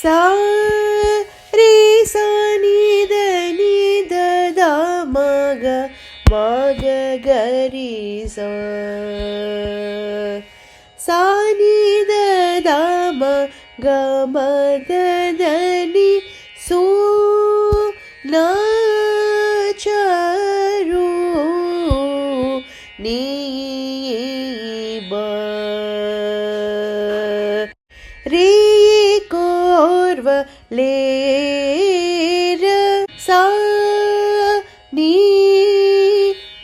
सा रे सा नि द नि द द म ग ग रि सा सा नि द द म ग म द द नि सो ना च रू नि ब रे कोर्व ले र सा नि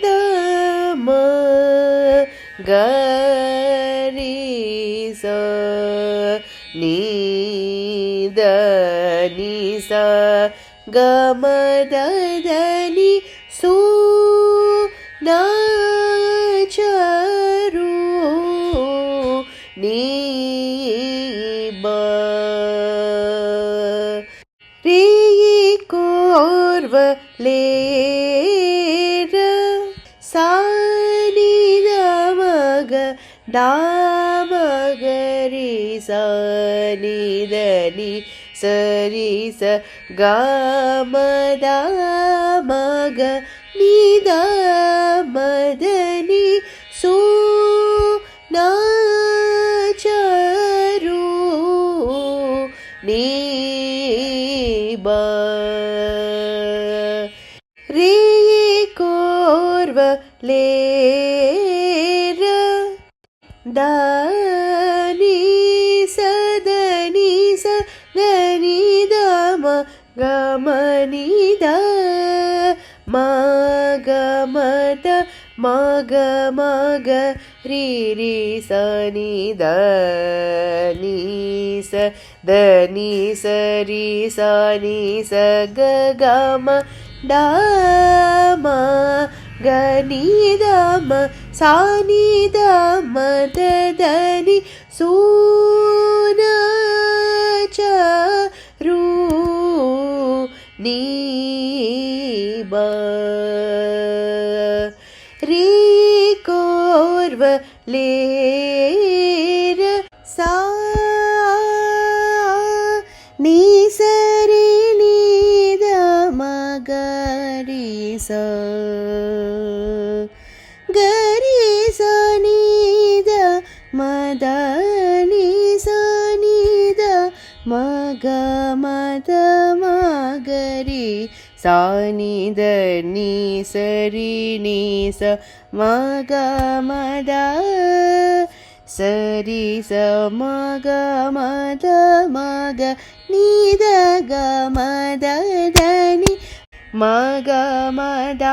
द म ग रि सा नि द नि सा ग म द द नि सो ना च रू नि ब रे कोर्व ले र सा नि द म ग द म ग रि सा नि द नि स रि स ग म द म ग नि द म द नि सो ना च रू नि ब रे कोर्व ले र द नि स द नि स द नि द म ग म नि द म ग म द म ग म ग रि रि स नि द नि स द नि स रि स नि स ग ग म द म ग नि द म सा नि द म द द नि सो ना च रू नि ब रे कोर्व ले र सा नि स रि नि द म ग रि स ग रि स नि द म द नि स नि द म ग म द म ग रि सा नि द नि स रि नि स म ग म द स रि स म ग म द म ग नि द ग म द द नि म ग म द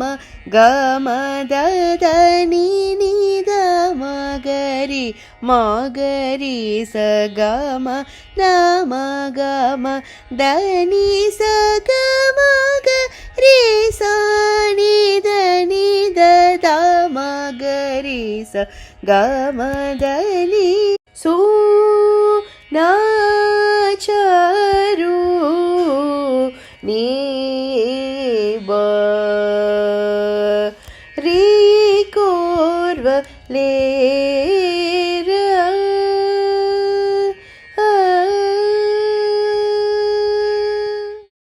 म ग म द द नि नि द म ग रि म ग रि स ग म द म ग म द नि स ग म ग रि स नि द नि द द म ग रि स ग म द नि सो ना च रू नि ब रे कोर्व ले